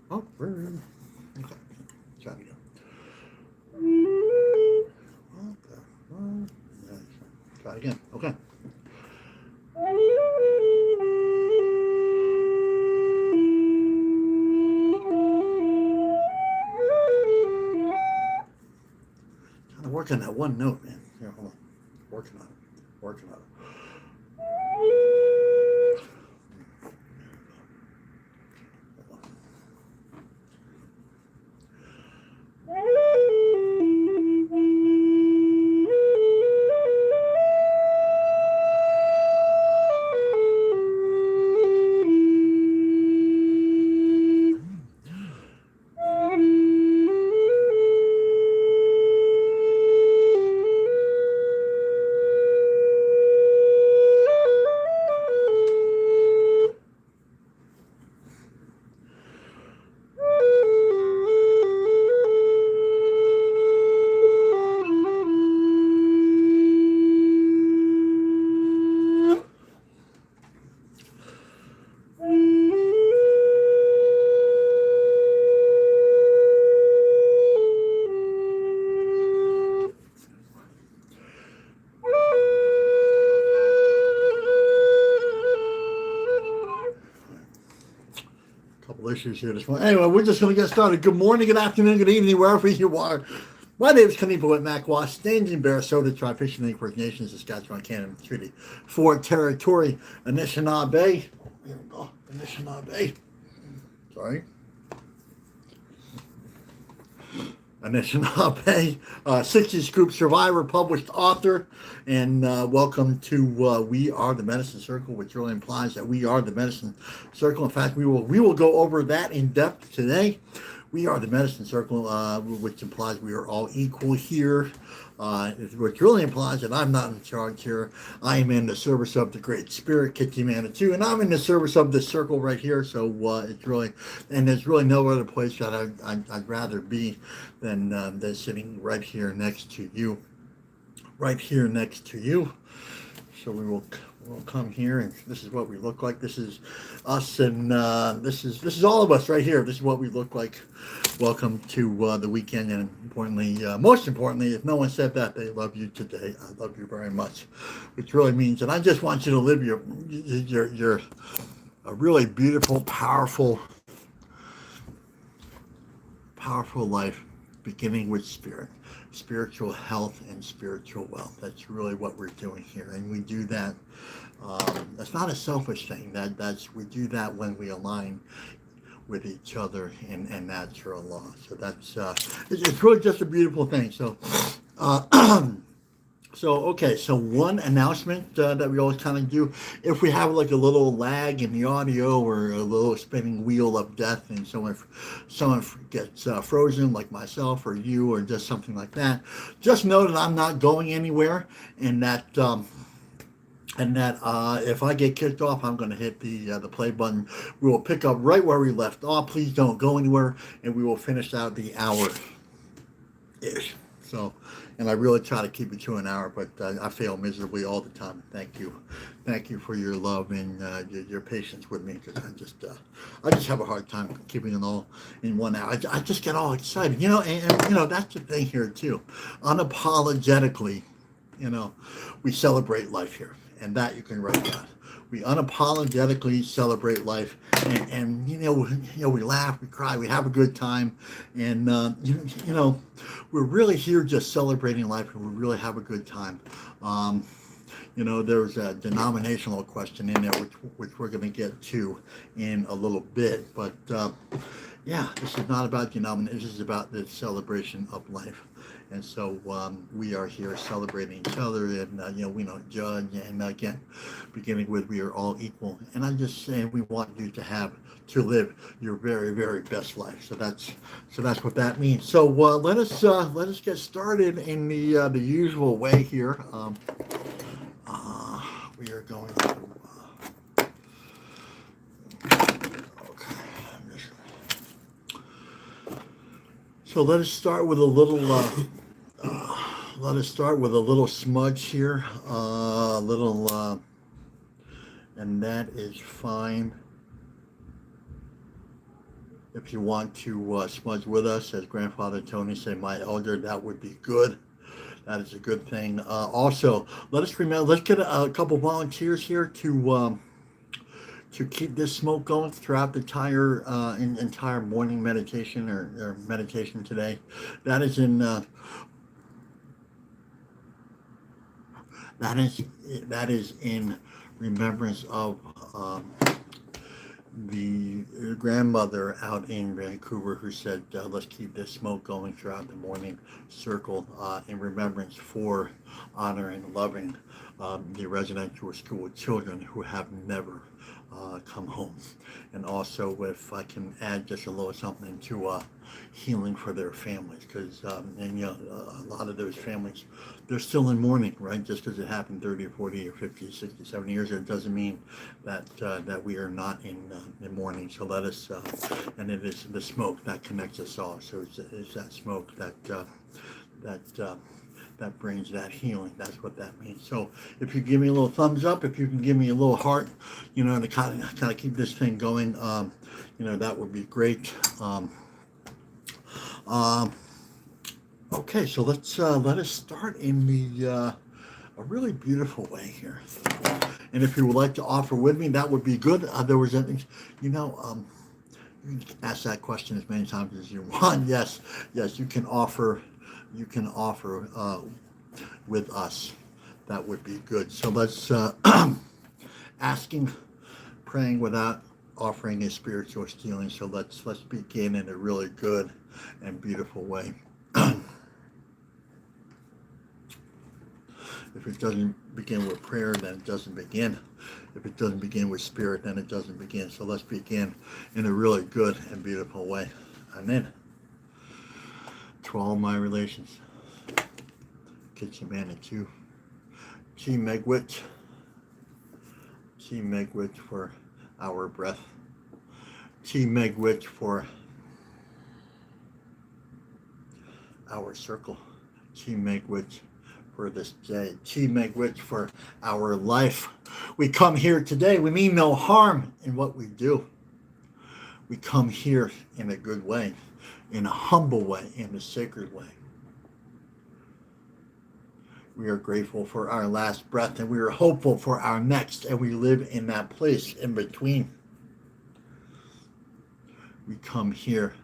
Oh, okay. Try it again. Okay. Yeah, try it again. Okay. Kind of working that one note, man. Here, hold on. Working on it. Working on it. Hold on. Couple issues here this morning. Anyway, we're just going to get started. Good morning, good afternoon, good evening, wherever you are. My name is Kenny Boyd Macwash, standing Sarasota, Tri-Fishing First Nations, Saskatchewan, Canada, Treaty 4 Territory, Anishinaabe. Here we go, Anishinaabe. Sorry. Anishinaabe, 60s Group survivor, published author, and welcome to We Are the Medicine Circle, which really implies that we are the medicine circle. In fact, we will go over that in depth today. We are the medicine circle, which implies we are all equal here. Which really implies that I'm not in charge here. I am in the service of the Great Spirit, Kitty Manitou, and I'm in the service of this circle right here. So it's really, and there's really no other place that I'd rather be than sitting right here next to you. Right here next to you. So we'll come here, and this is what we look like. This is us, and this is all of us right here. This is what we look like. Welcome to the weekend, and importantly, most importantly, if no one said that, they love you today. I love you very much, which really means that I just want you to live your a really beautiful, powerful life, beginning with spirit, spiritual health, and spiritual wealth. That's really what we're doing here, and we do that. That's not a selfish thing. We do that when we align with each other and natural law. So it's really just a beautiful thing. So. Uh, So one announcement that we always kind of do, if we have like a little lag in the audio or a little spinning wheel of death, and someone gets frozen, like myself or you, or just something like that, just know that I'm not going anywhere, and that if I get kicked off, I'm going to hit the play button. We will pick up right where we left off. Please don't go anywhere, and we will finish out the hour ish. So, and I really try to keep it to an hour, but I fail miserably all the time. Thank you for your love and your patience with me, because I just have a hard time keeping it all in 1 hour. I just get all excited, and that's the thing here too. Unapologetically, we celebrate life here, and that you can write down. We unapologetically celebrate life, and we laugh, we cry, we have a good time, and we're really here just celebrating life, and we really have a good time. There's a denominational question in there, which we're going to get to in a little bit, but yeah, this is not about denomination. This is about the celebration of life. And so we are here celebrating each other, and we don't judge. And again, beginning with we are all equal. And I'm just saying we want you to live your very, very best life. So that's what that means. So let us get started in the usual way here. We are going to. Okay. So let us start with a little. Let us start with a little smudge here. And that is fine. If you want to smudge with us, as Grandfather Tony said, my elder, that would be good. That is a good thing. Also, let us remember. Let's get a couple volunteers here to keep this smoke going throughout the entire morning meditation or meditation today. That is in that is in remembrance of the grandmother out in Vancouver who said, let's keep this smoke going throughout the morning circle in remembrance for honoring and loving the residential school children who have never come home. And also, if I can add just a little something to healing for their families, because and you know, a lot of those families, they're still in mourning, right? Just because it happened 30 or 40 or 50, 60, 70 years ago, it doesn't mean that that we are not in mourning. So let us, and it is the smoke that connects us all. So it's that smoke that brings that healing. That's what that means. So if you give me a little thumbs up, if you can give me a little heart, you know, to kind of keep this thing going, you know, that would be great. Okay, so let us start in a really beautiful way here. And if you would like to offer with me, that would be good. There was a, you know, you can ask that question as many times as you want. Yes, you can offer. You can offer with us. That would be good. So let's asking, praying without offering is spiritual stealing. So let's begin in a really good and beautiful way. If it doesn't begin with prayer, then it doesn't begin. If it doesn't begin with spirit, then it doesn't begin. So let's begin in a really good and beautiful way. Amen. To all my relations, Kitchen Man and Q, Chi Megwit for our breath, Chi Megwit for our circle, Chi Megwit for this day, Chi Megwit for our life. We come here today, we mean no harm in what we do. We come here in a good way, in a humble way, in a sacred way. We are grateful for our last breath, and we are hopeful for our next, and we live in that place in between. We come here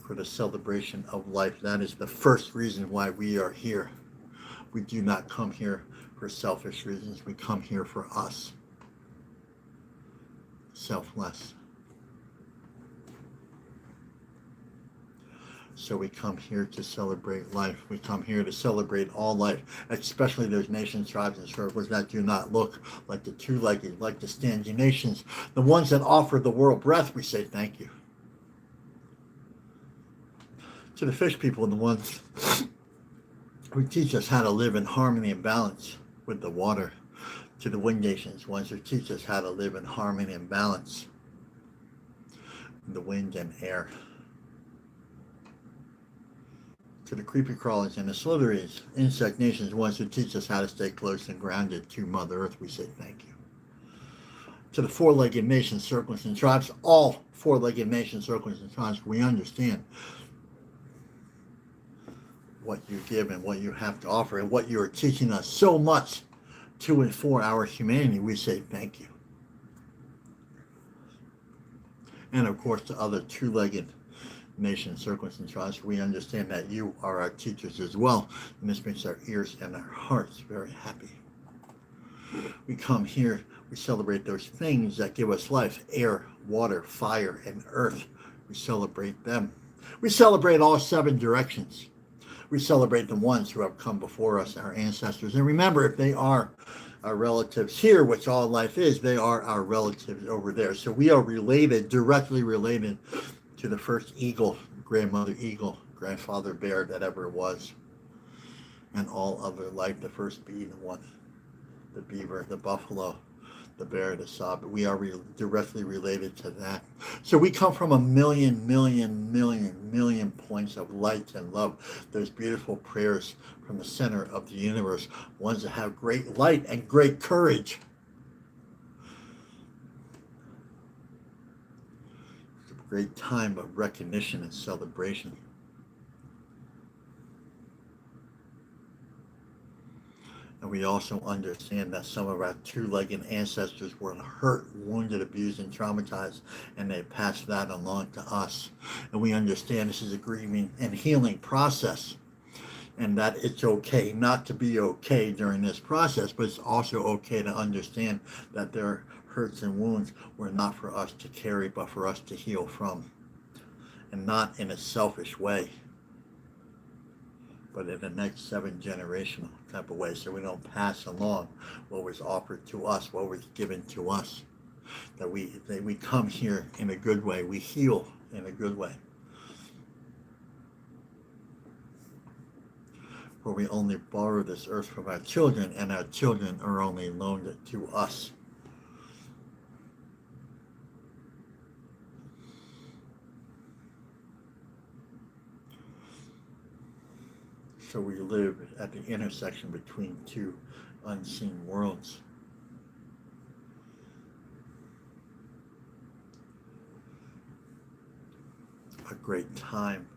for the celebration of life. That is the first reason why we are here. We do not come here for selfish reasons. We come here for us. Selfless. So we come here to celebrate life. We come here to celebrate all life, especially those nations, tribes, and circles that do not look like the two-legged, like the standing nations, the ones that offer the world breath. We say thank you. To the fish people and the ones who teach us how to live in harmony and balance with the water. To the wind nations, ones who teach us how to live in harmony and balance with the wind and air. To the creepy crawlers and the slitheries, insect nations, ones who teach us how to stay close and grounded to Mother Earth, we say thank you. To the four-legged nations, circles, and tribes, all four-legged nations, circles, and tribes, we understand what you give and what you have to offer and what you are teaching us so much to and for our humanity. We say thank you. And of course, to other two-legged nations, circles, and tribes, we understand that you are our teachers as well, and this makes our ears and our hearts very happy. We come here, we celebrate those things that give us life: air, water, fire, and earth. We celebrate them. We celebrate all seven directions. We celebrate the ones who have come before us, our ancestors. And remember, if they are our relatives here, which all life is, they are our relatives over there. So we are related, directly related to the first eagle, grandmother eagle, grandfather bear that ever was, and all other life, the first bee, the one, the beaver, the buffalo, the bear, the sob. We are directly related to that. So we come from a million points of light and love. Those beautiful prayers from the center of the universe, ones that have great light and great courage. great time of recognition and celebration. And we also understand that some of our two-legged ancestors were hurt, wounded, abused, and traumatized, and they passed that along to us. And we understand this is a grieving and healing process, and that it's okay not to be okay during this process, but it's also okay to understand that their hurts and wounds were not for us to carry, but for us to heal from, and not in a selfish way, but in the next 7 generational type of way, so we don't pass along what was offered to us, what was given to us. That we come here in a good way, we heal in a good way. For we only borrow this earth from our children, and our children are only loaned it to us. So we live at the intersection between two unseen worlds. A great time,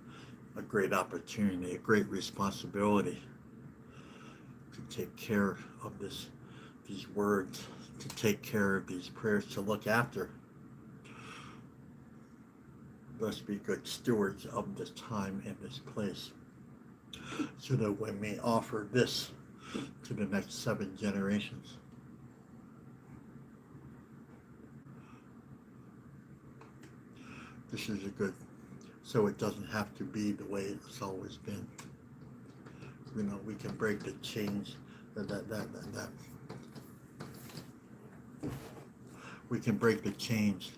a great opportunity, a great responsibility to take care of these words, to take care of these prayers, to look after. Let's be good stewards of this time and this place, so that we may offer this to the next 7 generations. This is a good, so it doesn't have to be the way it's always been. You know, we can break the chains that we can break the chains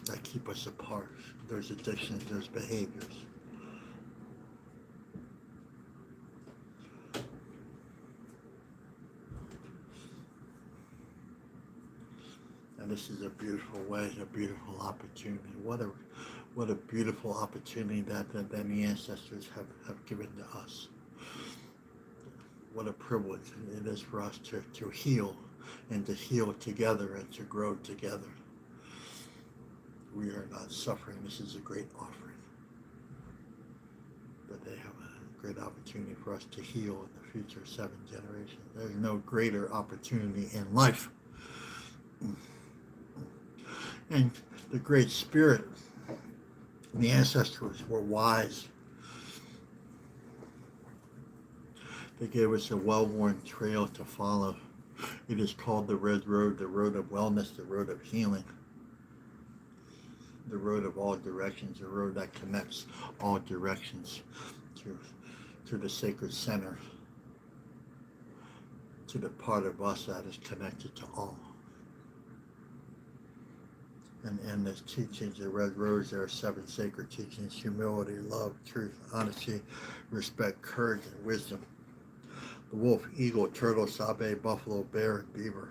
that keep us apart. There's addictions, there's behaviors. And this is a beautiful way, a beautiful opportunity. What a beautiful opportunity that the ancestors have given to us. What a privilege it is for us to heal, and to heal together, and to grow together. We are not suffering. This is a great offering. But they have a great opportunity for us to heal in the future 7 generations. There's no greater opportunity in life. And the Great Spirit, the ancestors were wise. They gave us a well-worn trail to follow. It is called the Red Road, the road of wellness, the road of healing, the road of all directions, the road that connects all directions to the sacred center, to the part of us that is connected to all. And in this teachings, the Red Rose, there are 7 sacred teachings: humility, love, truth, honesty, respect, courage, and wisdom. The wolf, eagle, turtle, sabe, buffalo, bear, and beaver.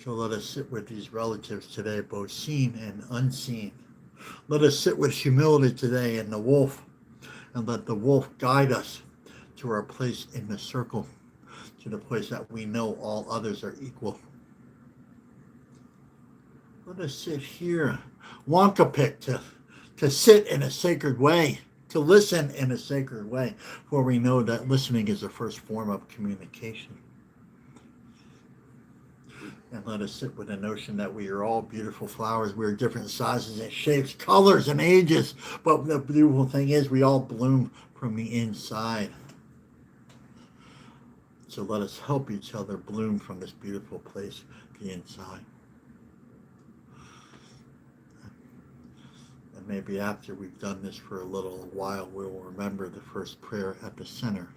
So let us sit with these relatives today, both seen and unseen. Let us sit with humility today in the wolf, and let the wolf guide us to our place in the circle, to the place that we know all others are equal. Let us sit here, Wonka pick, to sit in a sacred way, to listen in a sacred way, for we know that listening is the first form of communication. And let us sit with the notion that we are all beautiful flowers. We are different sizes and shapes, colors and ages, but the beautiful thing is we all bloom from the inside. So let us help each other bloom from this beautiful place, the inside. And maybe after we've done this for a little while, we'll remember the first prayer at the center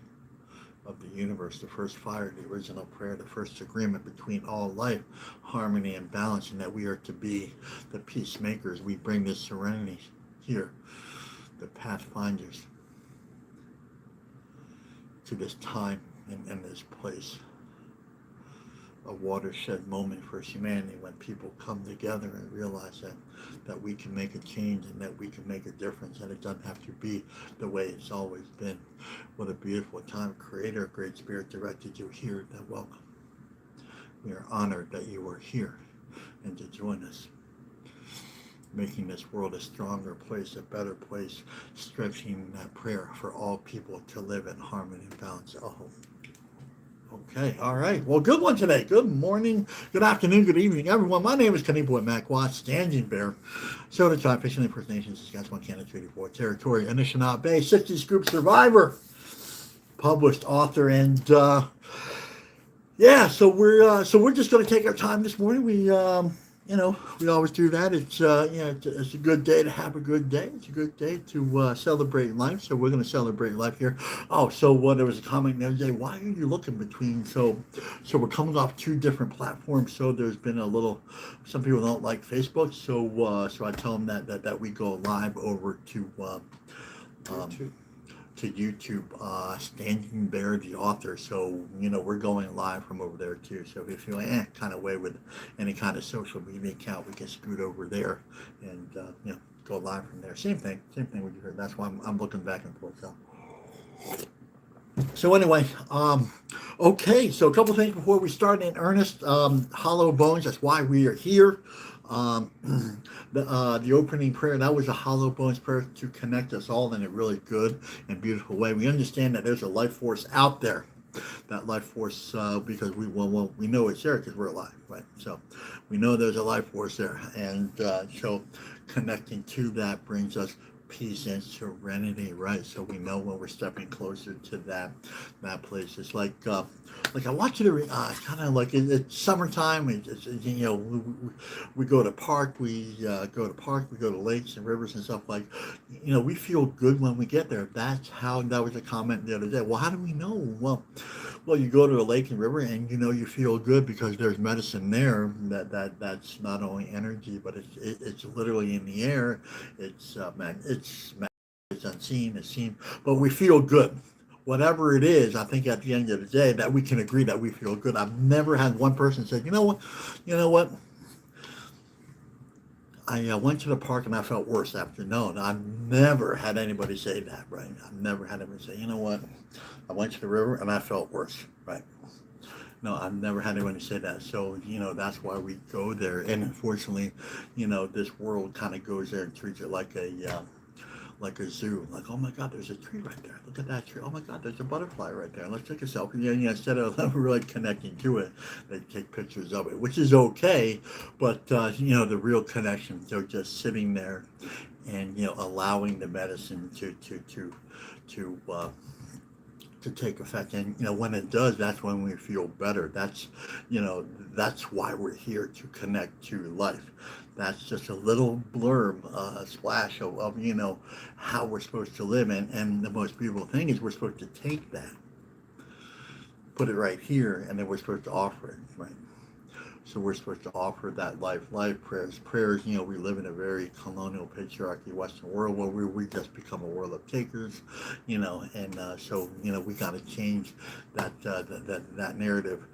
of the universe, the first fire, the original prayer, the first agreement between all life, harmony and balance, and that we are to be the peacemakers. We bring this serenity here, the pathfinders, to this time and this place. A watershed moment for humanity, when people come together and realize that we can make a change, and that we can make a difference, and it doesn't have to be the way it's always been. What a beautiful time. Creator, Great Spirit directed you here. That welcome. We are honored that you are here. and to join us, making this world a stronger place, a better place, stretching that prayer for all people to live in harmony and balance. Oh, okay, all right. Well, good one today. Good morning, good afternoon, good evening, everyone. My name is Kanipo Mac Watts, Standing Bear, Soda Tribe, Fishing First Nations, Saskatchewan, Canada, Treaty 4 Territory, Anishinaabe Bay, 60 Scoop Survivor, published author, and yeah, so we're just going to take our time this morning. We always do that. It's a good day to have a good day. It's a good day to celebrate life. So we're going to celebrate life here. Oh, so there was a comment the other day. Why are you looking between? So we're coming off two different platforms. So there's been a little. Some people don't like Facebook. So I tell them that we go live over to YouTube. To YouTube, Standing Bear, the author. So, we're going live from over there too. So if you feel kind of way with any kind of social media account, we can scoot over there and, go live from there. Same thing with you heard. That's why I'm looking back and forth. So anyway, okay, so a couple things before we start in earnest. Hollow Bones, that's why we are here. Um, the opening prayer, that was a hollow bones prayer to connect us all in a really good and beautiful way. We understand that there's a life force out there. That life force, because we know it's there because we're alive, right? So we know there's a life force there, and so connecting to that brings us peace and serenity, right? So we know when we're stepping closer to that place. It's like I want you to kind of like it's summertime. We go to park, we go to lakes and rivers and stuff like. We feel good when we get there. That was a comment the other day. Well, how do we know? Well, you go to a lake and river, and you feel good because there's medicine there. That's not only energy, but it's literally in the air. It's unseen, it's seen, but we feel good. Whatever it is, I think at the end of the day that we can agree that we feel good. I've never had one person say, you know what, I went to the park and I felt worse after. No, I've never had anybody say that, right? I've never had anybody say, you know what, I went to the river and I felt worse, right? No, I've never had anybody say that. So, that's why we go there. And unfortunately, this world kind of goes there and treats it like a zoo. Like, oh my God, there's a tree right there. Look at that tree. Oh my God, there's a butterfly right there. Let's take a selfie. Instead of really connecting to it, they take pictures of it, which is okay. But, the real connection, they're just sitting there and, allowing the medicine to take effect. And when it does, that's when we feel better. That's why we're here, to connect to life. That's just a little blurb, splash of how we're supposed to live. And the most beautiful thing is we're supposed to take that, put it right here, and then we're supposed to offer it, right? So we're supposed to offer that life prayers. We live in a very colonial, patriarchy Western world where we just become a world of takers, so we got to change that narrative,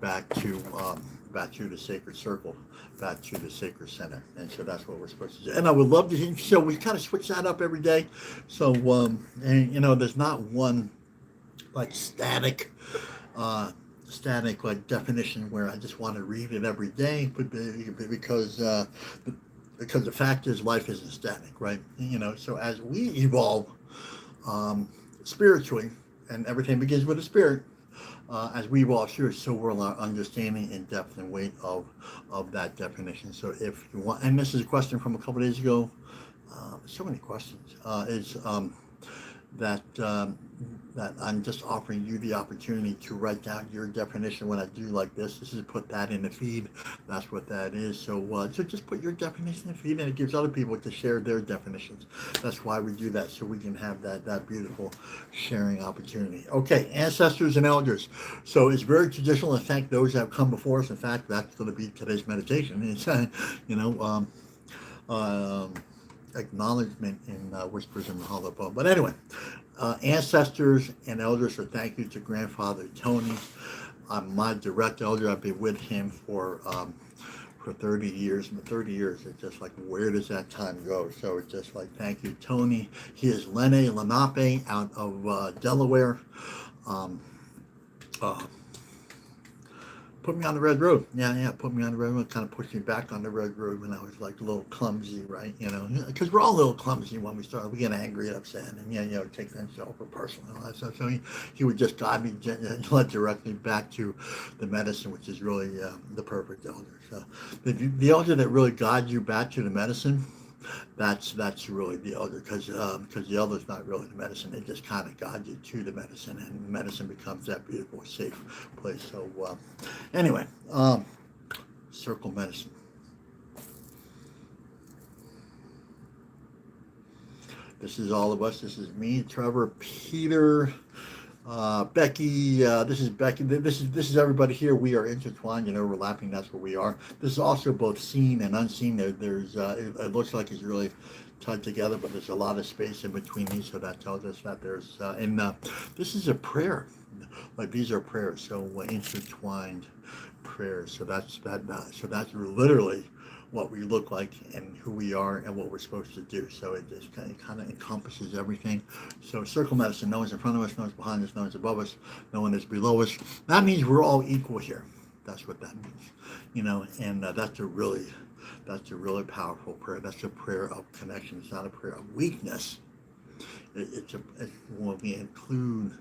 back to the sacred circle, back to the sacred center, and so that's what we're supposed to do. And I would love to. So we kind of switch that up every day. So there's not one like static like definition where I just want to read it every day, but because the fact is life isn't static, right? So as we evolve spiritually, and everything begins with a spirit, as we evolve through, so will our understanding and depth and weight of that definition. So if you want, and this is a question from a couple days ago, so many questions, is that I'm just offering you the opportunity to write down your definition. When I do like this is put that in the feed. That's what that is. So just put your definition in the feed, and it gives other people to share their definitions. That's why we do that, so we can have that beautiful sharing opportunity. Okay, ancestors and elders. So it's very traditional to thank those that have come before us. In fact, that's going to be today's meditation. It's acknowledgement in Whispers in the Hollow Bone. But anyway, ancestors and elders, so thank you to Grandfather Tony. I'm my direct elder. I've been with him for 30 years. 30 years, it's just like, where does that time go? So it's just like, thank you, Tony. He is Lenni Lenape out of Delaware. Put me on the red road. Yeah, put me on the red road. Kind of pushed me back on the red road when I was like a little clumsy, right? Because we're all a little clumsy when we start. We get angry and upset, and take things over personal and all that stuff. So he would just guide me, led directly back to the medicine, which is really the perfect elder. So the elder that really guides you back to the medicine, that's really the elder, because the elder is not really the medicine. It just kind of guides you to the medicine, and medicine becomes that beautiful, safe place. So anyway, circle medicine. This is all of us. This is me, Trevor, Peter, Becky. This is Becky. This is everybody here. We are intertwined and overlapping. That's what we are. This is also both seen and unseen. There's it looks like it's really tied together, but there's a lot of space in between these, so that tells us that there's and this is a prayer. Like these are prayers, so intertwined prayers. So that's that. So that's literally what we look like and who we are and what we're supposed to do. So it just kind of encompasses everything. So circle medicine, no one's in front of us, no one's behind us, no one's above us, no one is below us. That means we're all equal here. That's what that means, and that's a really powerful prayer. That's a prayer of connection. It's not a prayer of weakness. It's when we include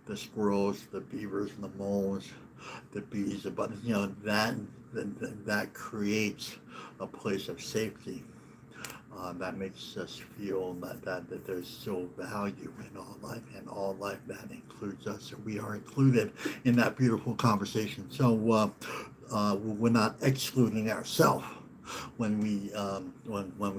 the squirrels, the beavers, and the moles, the bees, the buttons, that creates a place of safety. That makes us feel that there's still value in all life, and all life that includes us. So we are included in that beautiful conversation. So we're not excluding ourselves when we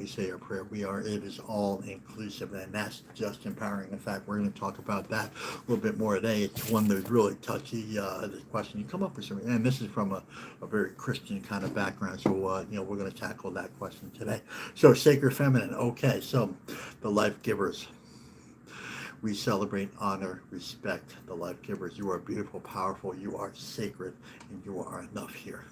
say our prayer. It is all inclusive, and that's just empowering. In fact, we're going to talk about that a little bit more today. It's one that's really touchy, this question. You come up with something, and this is from a very Christian kind of background, so we're going to tackle that question today. So sacred feminine. Okay, so the life givers. We celebrate, honor, respect the life givers. You are beautiful, powerful, you are sacred, and you are enough here.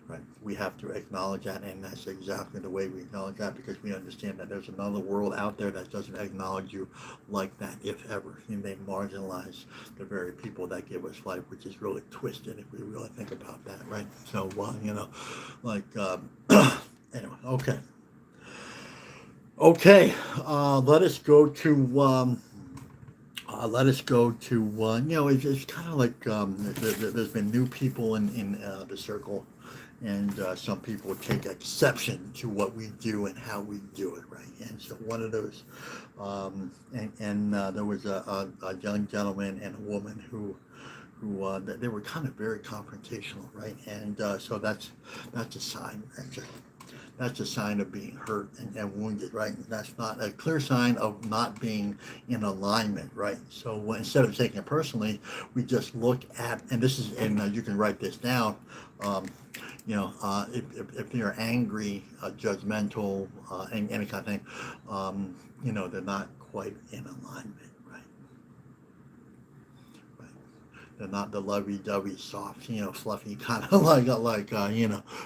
Right. We have to acknowledge that, and that's exactly the way we acknowledge that, because we understand that there's another world out there that doesn't acknowledge you like that, if ever. And they marginalize the very people that give us life, which is really twisted if we really think about that, right? So, anyway, okay. Okay, let us go to it's kind of like there's been new people in the circle, and some people take exception to what we do and how we do it, right? And so one of those, there was a young gentleman and a woman who they were kind of very confrontational, right? And so that's a sign. That's a sign of being hurt and wounded, right? And that's not a clear sign of not being in alignment, right? So instead of taking it personally, we just look at, and you can write this down, if they're angry, judgmental, and any kind of thing, they're not quite in alignment, right? They're not the lovey-dovey, soft, fluffy kind of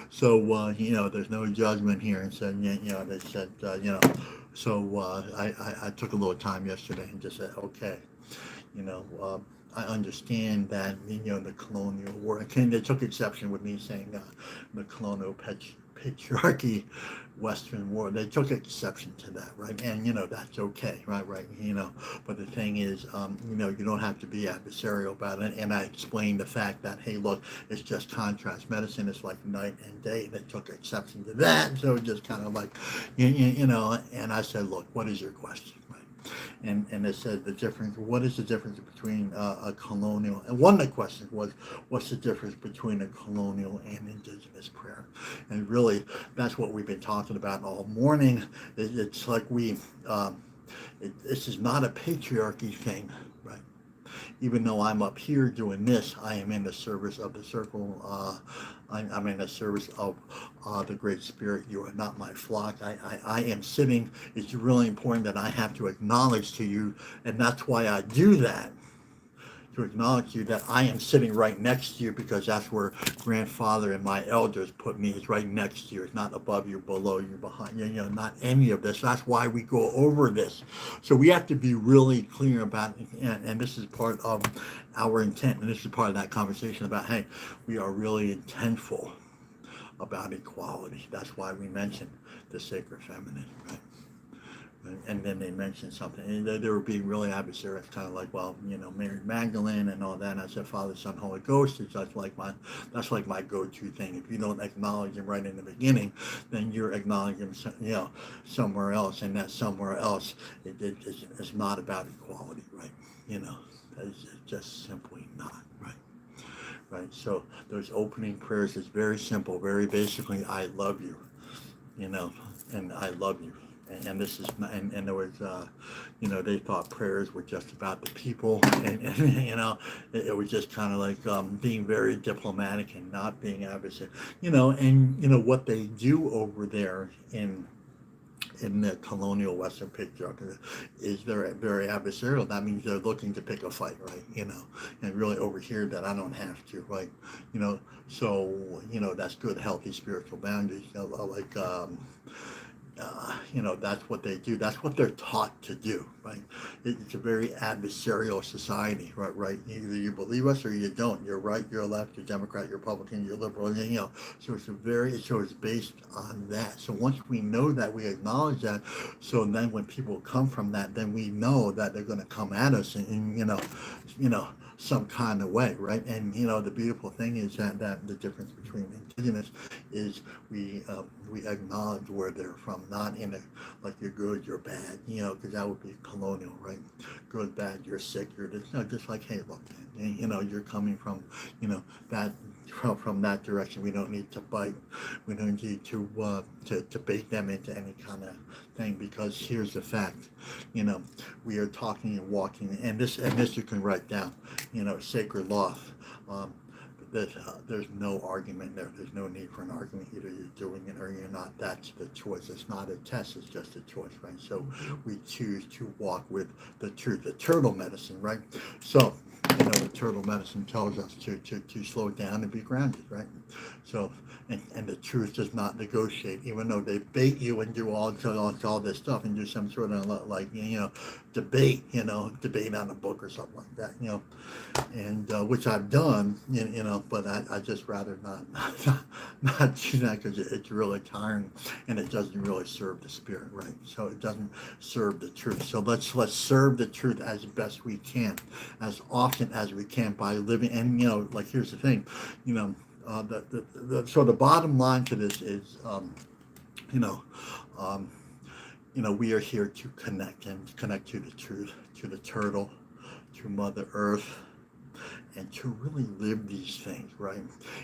So there's no judgment here, and so they said, So I took a little time yesterday and just said, okay, I understand that the colonial war, and they took exception with me saying the colonial patriarchy, Western war. They took exception to that, right? And that's okay, right? But the thing is, you don't have to be adversarial about it. And I explained the fact that, hey, look, it's just contrast medicine. It's like night and day. They took exception to that, so just kind of like, And I said, look, what is your question? And they said what is the difference between a colonial, and one of the questions was, what's the difference between a colonial and indigenous prayer? And really, that's what we've been talking about all morning. It's like this is not a patriarchy thing, right? Even though I'm up here doing this, I am in the service of the circle. I'm in the service of the Great Spirit. You are not my flock. I am sitting. It's really important that I have to acknowledge to you, and that's why I do that. to acknowledge you that I am sitting right next to you, because that's where grandfather and my elders put me. It's right next to you. It's not above you, below you, behind you, not any of this. That's why we go over this. So we have to be really clear about it. And this is part of our intent. And this is part of that conversation about, hey, we are really intentful about equality. That's why we mentioned the sacred feminine, right? And then they mentioned something, and they were being really adversarial. It's kind of like, well, Mary Magdalene and all that. And I said, Father, Son, Holy Ghost. That's like my go-to thing. If you don't acknowledge him right in the beginning, then you're acknowledging him, somewhere else, and that somewhere else, it's not about equality, right? It's just simply not, right? Right. So those opening prayers is very simple, very basically, I love you, and I love you. And this is, and there was, they thought prayers were just about the people, and it was just kind of like being very diplomatic and not being adversarial, and what they do over there in the colonial Western patriarchy is they're very adversarial. That means they're looking to pick a fight, right? And really over here that I don't have to, right? So that's good, healthy spiritual boundaries. That's what they do. That's what they're taught to do, right? It's a very adversarial society, right? Either you believe us or you don't. You're right, you're left, you're Democrat, you're Republican, you're liberal, So it's based on that. So once we know that, we acknowledge that. So then when people come from that, then we know that they're going to come at us in some kind of way, right? And the beautiful thing is that the difference between indigenous is we acknowledge where they're from, not in a like you're good, you're bad, because that would be colonial, right? Good, bad, you're sick, you're this, just like, hey, look, you're coming from that from that direction. We don't need to bite. We don't need to bait them into any kind of thing, because here's the fact, we are talking and walking, and this you can write down, sacred law. There's no argument there. There's no need for an argument. Either you're doing it or you're not. That's the choice. It's not a test. It's just a choice, right? So we choose to walk with the truth, the turtle medicine, right? So the turtle medicine tells us to slow down and be grounded, right? So and the truth does not negotiate, even though they bait you and do all this stuff and do some sort of debate, debate on a book or something like that, and which I've done, but I just rather not do that, because it's really tiring and it doesn't really serve the spirit, right? So it doesn't serve the truth. So let's serve the truth as best we can, as often as we can, by living. And here's the thing, so the bottom line to this is, we are here to connect to the truth, to the turtle, to Mother Earth, and to really live these things, right?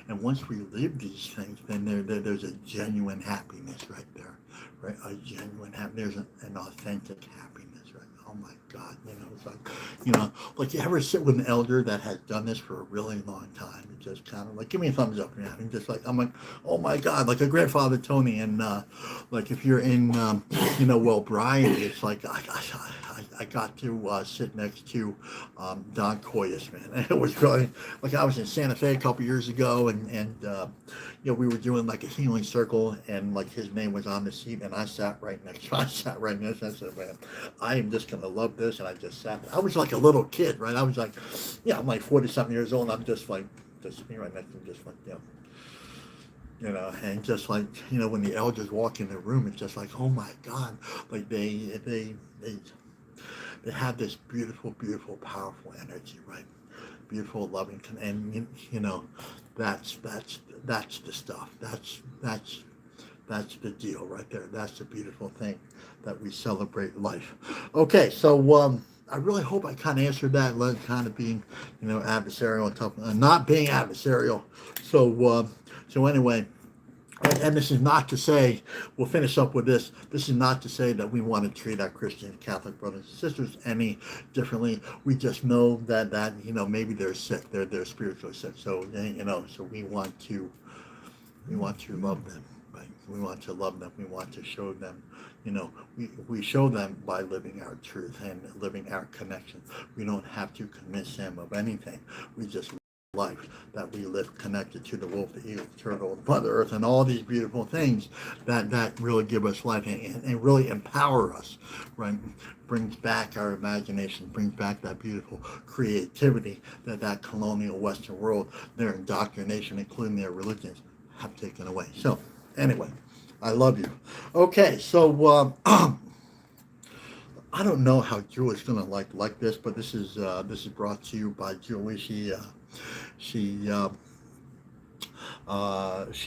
And once we live these things, then there's a genuine happiness right there, right? A genuine happiness, there's an authentic happiness, right? Oh my God, it's like you ever sit with an elder that has done this for a really long time, and just kind of like, give me a thumbs up, and just like, I'm like, oh my God, like a grandfather Tony, and like if you're in, Brian, it's like I got to sit next to Don Coyas, man. And it was really, like, I was in Santa Fe a couple years ago, and we were doing like a healing circle, and like his name was on the seat, and I sat right next to him. I said, man, I am just going to love this. And I just sat there. I was like a little kid, right? I was like, I'm like 40-something years old, and I'm just like, just sitting right next to him, just like, and just like, when the elders walk in the room, it's just like, oh my God, like they have this beautiful, beautiful, powerful energy, right? Beautiful, loving, and that's the stuff. That's the deal right there. That's the beautiful thing, that we celebrate life. Okay, so I really hope I kind of answered that, kind of being, adversarial and tough, not being adversarial. So anyway. And this is not to say, we'll finish up with this. This is not to say that we want to treat our Christian and Catholic brothers and sisters any differently. We just know that maybe they're sick, they're spiritually sick. So so we want to love them, right? We want to love them. We want to show them, we show them by living our truth and living our connection. We don't have to convince them of anything. We just life that we live connected to the wolf, the eagle, the turtle, the Mother Earth, and all these beautiful things that really give us life and really empower us, right? Brings back our imagination, brings back that beautiful creativity that colonial Western world, their indoctrination, including their religions, have taken away. So, anyway, I love you. Okay, so I don't know how Julie's gonna like this, but this is brought to you by Julie. She she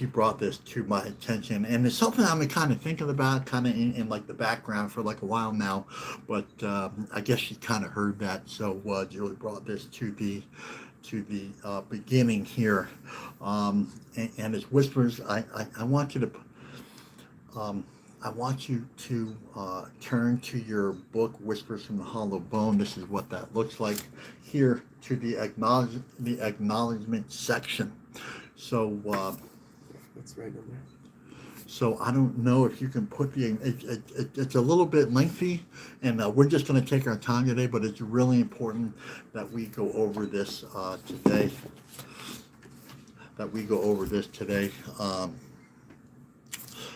brought this to my attention, and it's something I've been kind of thinking about, kind of in like the background for like a while now. But I guess she kind of heard that, so Julie brought this to the beginning here, and it's whispers. I want you to. I want you to turn to your book, Whispers from the Hollow Bone. This is what that looks like here to the acknowledgement section. So That's right in there. so I don't know if you can put it's a little bit lengthy, and we're just going to take our time today, but it's really important that we go over this today.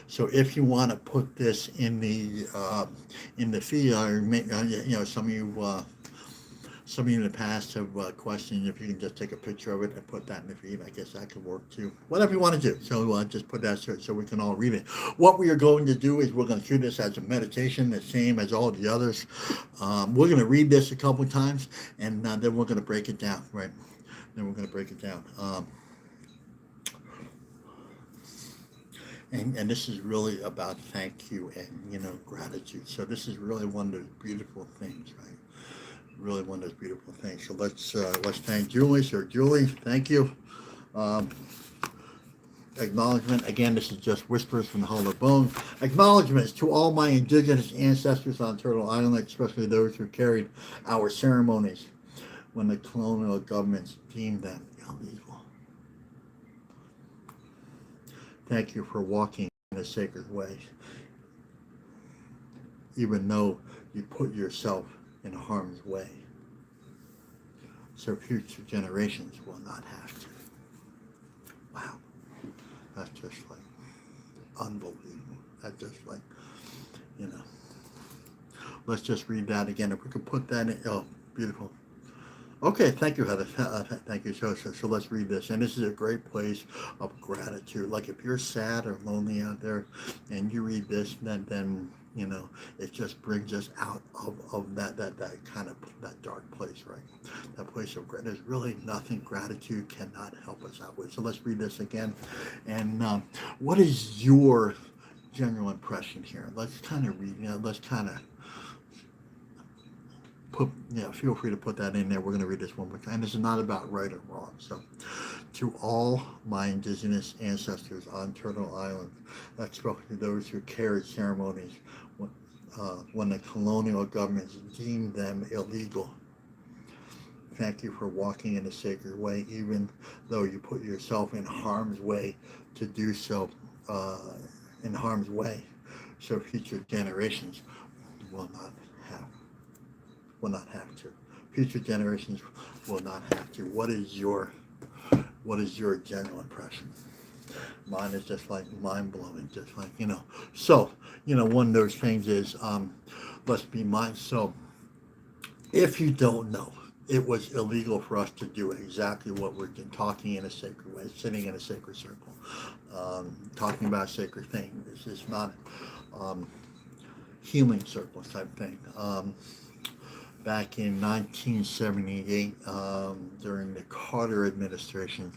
So if you want to put this in the feed, or some of you in the past have questioned if you can just take a picture of it and put that in the feed. I guess that could work too. Whatever you want to do. So just put that so we can all read it. What we are going to do is we're going to do this as a meditation, the same as all the others. We're going to read this a couple of times, and then we're going to break it down. Right? Then we're going to break it down. And this is really about thank you and gratitude. So this is really one of those beautiful things, right? Really one of those beautiful things. So let's thank Julie. So Julie, thank you. Acknowledgement. Again, this is just Whispers from the Hollow Bone. Acknowledgements to all my indigenous ancestors on Turtle Island, especially those who carried our ceremonies when the colonial governments deemed them illegal. Thank you for walking in a sacred way, even though you put yourself in harm's way, so future generations will not have to. Wow, that's just like unbelievable. That's just like, let's just read that again. If we could put that in, oh, beautiful. Okay, thank you, Heather. Thank you. So let's read this. And this is a great place of gratitude. Like if you're sad or lonely out there and you read this, then it just brings us out of that kind of that dark place, right? That place of gratitude. There's really nothing gratitude cannot help us out with. So let's read this again. And what is your general impression here? Let's kind of read, let's kind of feel free to put that in there. We're going to read this one more time. And this is not about right or wrong. So, to all my indigenous ancestors on Turtle Island, especially those who carried ceremonies when the colonial governments deemed them illegal, thank you for walking in a sacred way, even though you put yourself in harm's way to do so, so future generations will not have to. Future generations will not have to. What is your general impression? Mine is just like mind blowing, just like So one of those things is let's be mindful. So if you don't know, it was illegal for us to do exactly what we're doing, talking in a sacred way, sitting in a sacred circle, talking about a sacred thing. This is not healing circle type thing. Back in 1978, during the Carter administration,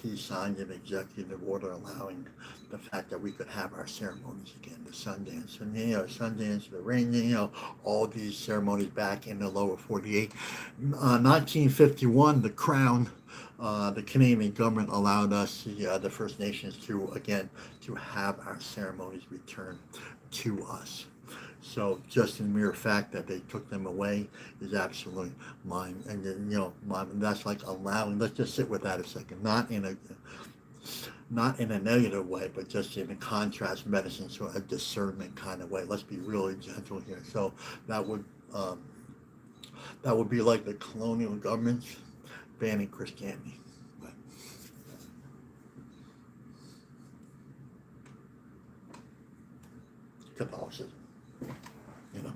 he signed an executive order allowing the fact that we could have our ceremonies again, the Sundance, and Sundance, the Rain, all these ceremonies back in the lower 48. 1951, the Crown, the Canadian government allowed us, the First Nations, to have our ceremonies returned to us. So just the mere fact that they took them away is absolutely mine. And that's like allowing. Let's just sit with that a second. not in a negative way, but just in a contrast medicine, so a discernment kind of way. Let's be really gentle here. So that would um, that would be like the colonial governments banning Christianity. But Catholicism, you know,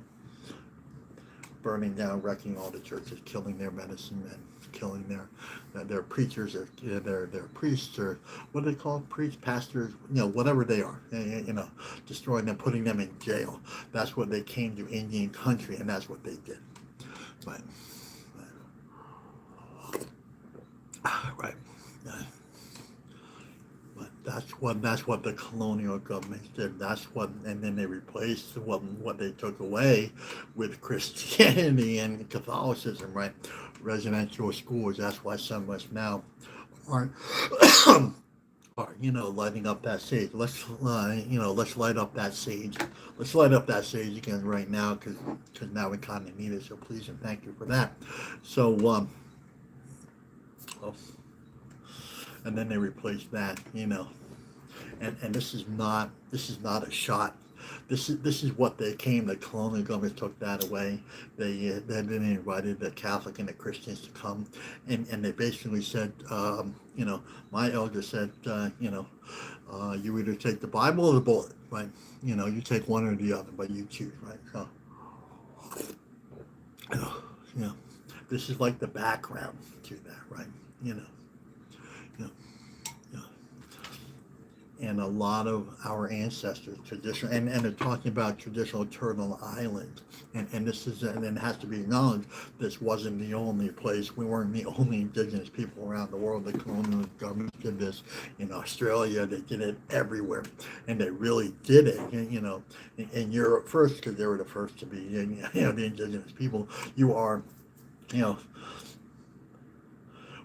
burning down, wrecking all the churches, killing their medicine men, killing their preachers, their priests, or what do they call priests, pastors, whatever they are, destroying them, putting them in jail. That's what they came to Indian country, and that's what they did. Right. Right. But that's what the colonial governments did. And then they replaced what they took away with Christianity and Catholicism, right? Residential schools. That's why some of us now aren't are lighting up that sage. Let's light up that sage. Let's light up that sage again right now, because now we kind of need it. So please and thank you for that. So and then they replaced that, and this is not a shot. This is what they came. The colonial government took that away. They then invited the Catholic and the Christians to come, and they basically said, my elder said, you either take the Bible or the bullet, right? You take one or the other, but you choose, right? So, this is like the background to that, right? And a lot of our ancestors, traditional, and they're talking about traditional Turtle Island, and this is, and it has to be acknowledged, this wasn't the only place. We weren't the only indigenous people around the world. The colonial government did this in Australia. They did it everywhere, and they really did it. In Europe first, because they were the first to be, the indigenous people.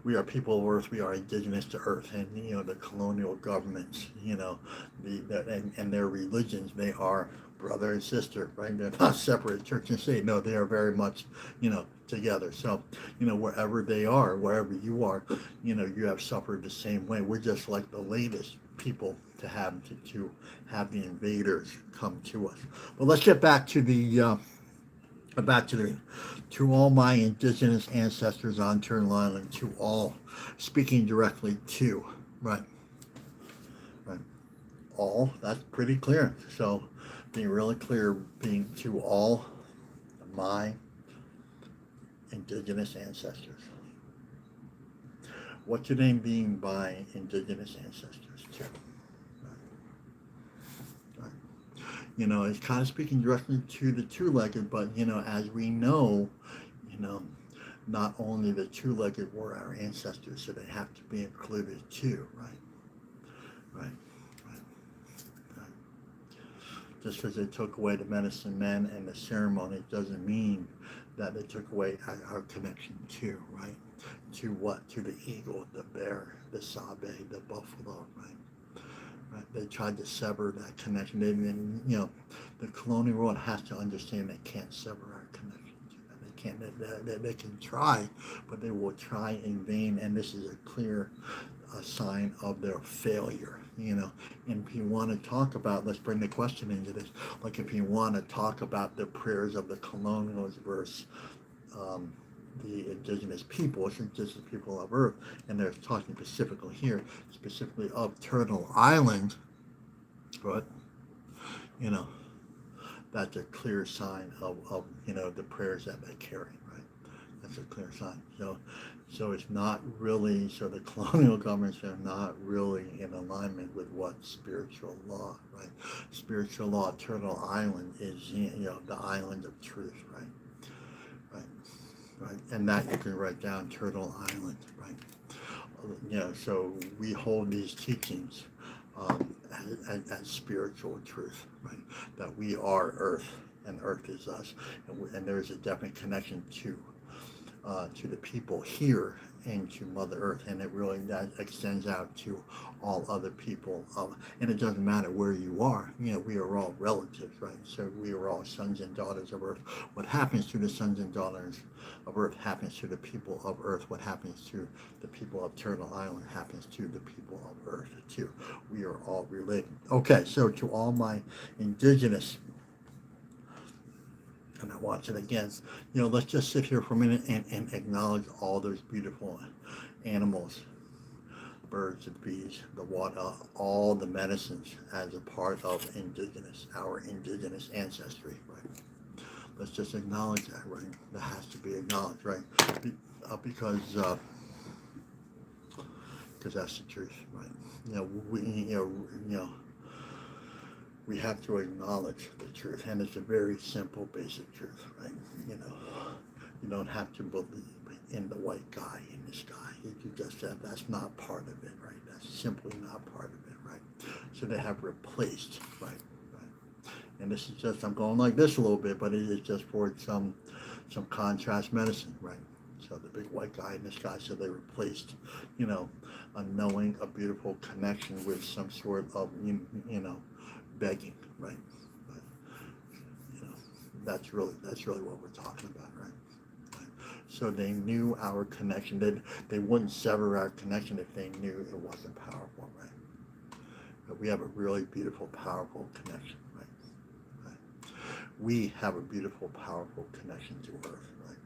We are people of Earth. We are indigenous to Earth, and the colonial governments, and their religions, they are brother and sister, right? They're not separate, church and state. No, they are very much, together. So, wherever they are, wherever you are, you have suffered the same way. We're just like the latest people to have the invaders come to us. But let's get back to to all my indigenous ancestors on Turtle Island, to all, speaking directly to, right, all, that's pretty clear. So being really clear, being to all my indigenous ancestors. What do they mean by indigenous ancestors too? It's kind of speaking directly to the two-legged, but, as we know, not only the two-legged were our ancestors, so they have to be included too, right? Just because they took away the medicine men and the ceremony doesn't mean that they took away our connection to, right? To what? To the eagle, the bear, the sabe, the buffalo, right? They tried to sever that connection. The colonial world has to understand they can't sever our connection to that. They can't. They can try, but they will try in vain. And this is a clear sign of their failure. And if you want to talk about, let's bring the question into this. Like if you want to talk about the prayers of the colonials versus the indigenous people, it's just the people of Earth, and they're talking specifically of Turtle Island, but that's a clear sign of the prayers that they carry, right? That's a clear sign. So it's not really, so the colonial governments are not really in alignment with what spiritual law, right? Spiritual law, Turtle Island is the island of truth, right? Right, and that you can write down, Turtle Island, right? So we hold these teachings as spiritual truth, right? That we are Earth, and Earth is us, and there's a definite connection to to the people here and to Mother Earth, and it really that extends out to all other people. And it doesn't matter where you are. We are all relatives, right? So we are all sons and daughters of Earth. What happens to the sons and daughters of Earth happens to the people of Earth. What happens to the people of Turtle Island happens to the people of Earth too. We are all related. Okay, so to all my indigenous, and I watch it again, let's just sit here for a minute and acknowledge all those beautiful animals, birds and bees, the water, all the medicines as a part of our indigenous ancestry, right? Let's just acknowledge that, right? That has to be acknowledged, right? Because that's the truth, right? We have to acknowledge the truth, and it's a very simple, basic truth, right? You don't have to believe in the white guy in the sky. You just said that's not part of it, right? That's simply not part of it, right? So they have replaced, right? And this is just, I'm going like this a little bit, but it is just for some contrast medicine, right? So the big white guy in the sky, so they replaced, a knowing, a beautiful connection with some sort of, begging, right? But, that's really what we're talking about, right? So they knew our connection. They wouldn't sever our connection if they knew it wasn't powerful, right? But we have a really beautiful, powerful connection, right? We have a beautiful, powerful connection to Earth, right?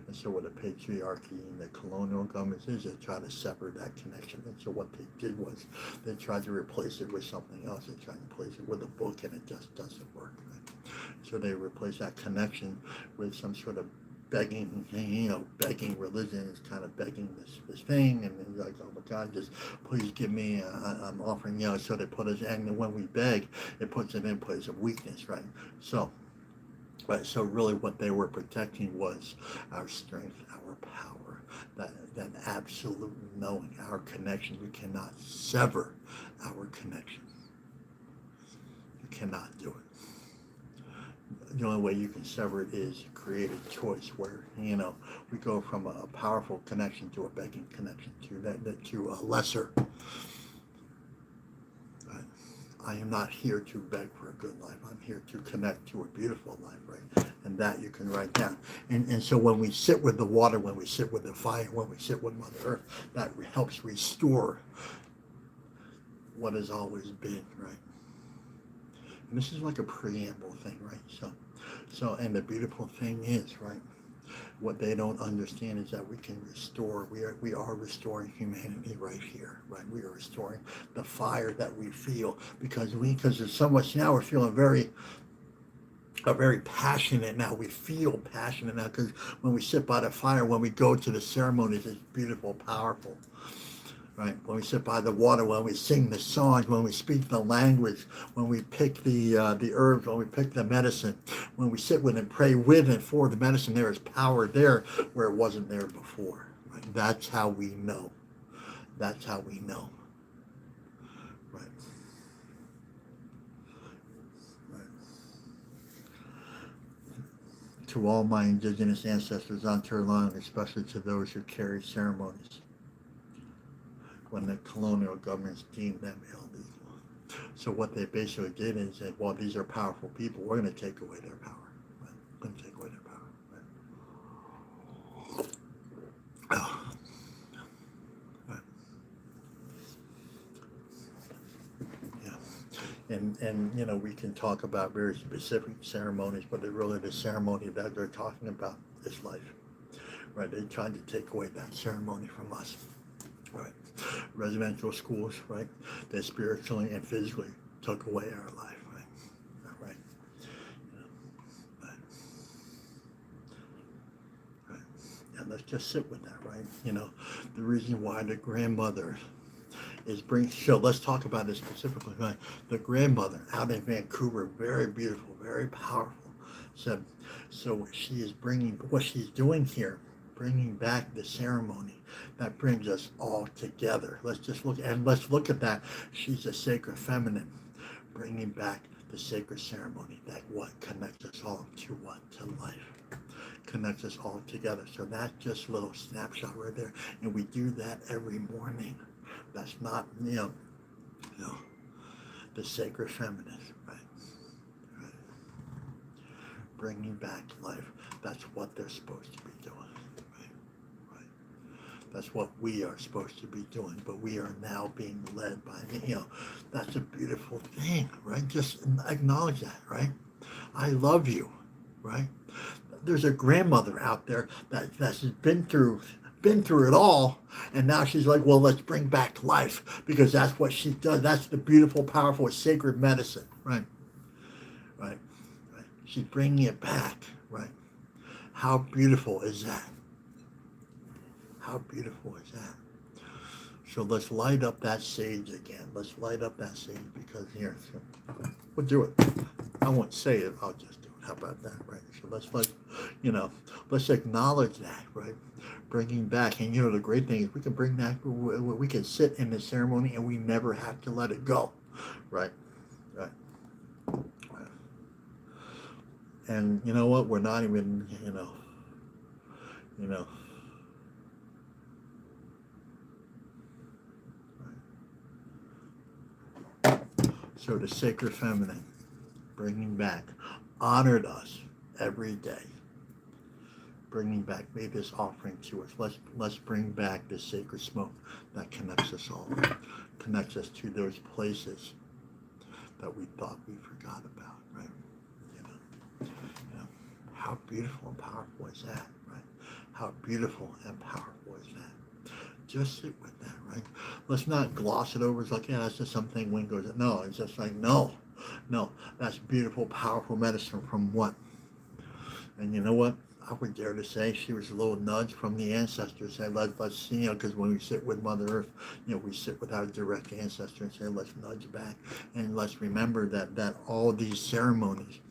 And so what the patriarchy and the colonial governments is, they try to sever that connection. And so what they did was they tried to replace it with something else. They tried to replace it with a book, and it just doesn't work, right? So they replace that connection with some sort of begging, begging religion is kind of begging this thing, and then like, oh my God, just please give me, I'm offering, so they put us, and when we beg, it puts it in place of weakness, right? So really what they were protecting was our strength, our power, that absolute knowing, our connection. You cannot sever our connection. You cannot do it. The only way you can sever it is create a choice where, we go from a powerful connection to a begging connection to a lesser. I am not here to beg for a good life. I'm here to connect to a beautiful life, right? And that you can write down. And so when we sit with the water, when we sit with the fire, when we sit with Mother Earth, that helps restore what has always been, right? And this is like a preamble thing, right? So, and the beautiful thing is, right? What they don't understand is that we can restore. We are restoring humanity right here, right? We are restoring the fire that we feel because there's so much now. We're feeling very passionate now. We feel passionate now because when we sit by the fire, when we go to the ceremonies, it's beautiful, powerful. Right? When we sit by the water, when we sing the songs, when we speak the language, when we pick the herbs, when we pick the medicine, when we sit with and pray with and for the medicine, there is power there where it wasn't there before. Right? That's how we know. That's how we know. Right. Right. To all my indigenous ancestors on Turtle Island, especially to those who carry ceremonies, when the colonial governments deemed them illegal. So what they basically did is said, well, these are powerful people. We're going to take away their power. Right? We're going to take away their power. Right? Oh. Right. Yeah. And we can talk about very specific ceremonies, but really the ceremony that they're talking about is life. Right? They tried to take away that ceremony from us. Right. Residential schools, right? They spiritually and physically took away our life, right? Right. Right. Right. And let's just sit with that, right? The reason why the grandmother is so let's talk about this specifically, right? The grandmother out in Vancouver, very beautiful, very powerful. So she is bringing what she's doing here, bringing back the ceremony that brings us all together. Let's look at that. She's a sacred feminine, bringing back the sacred ceremony that what connects us all to life. connects us all together. So that's just a little snapshot right there. And we do that every morning. That's not, you know, the sacred feminine, right? Right. Bringing back life. That's what they're supposed to be doing. Right? Right. That's what we are supposed to be doing, but we are now being led by, that's a beautiful thing, right? Just acknowledge that, right? I love you, right? There's a grandmother out there that's been through it all, and now she's like, well, let's bring back life because that's what she does. That's the beautiful, powerful, sacred medicine, right? Right, right. She's bringing it back, right? How beautiful is that? How beautiful is that? So let's light up that sage again. Let's light up that sage because here, we'll do it. I won't say it. I'll just do it. How about that, right? So let's acknowledge that, right? Bringing back, and the great thing is we can bring that. We can sit in the ceremony and we never have to let it go, right? Right. Right. And you know what? We're not even, So the sacred feminine, bringing back, honored us every day. Bringing back, made this offering to us. Let's bring back this sacred smoke that connects us all, connects us to those places that we thought we forgot about, right? How beautiful and powerful is that, right? How beautiful and powerful is that? Just sit with that, right? Let's not gloss it over. It's like, yeah, that's just something wind goes. No, it's just like, no, that's beautiful, powerful medicine from what? And you know what? I would dare to say she was a little nudge from the ancestors. Say, let's because when we sit with Mother Earth, we sit with our direct ancestor and say, let's nudge back. And let's remember that all these ceremonies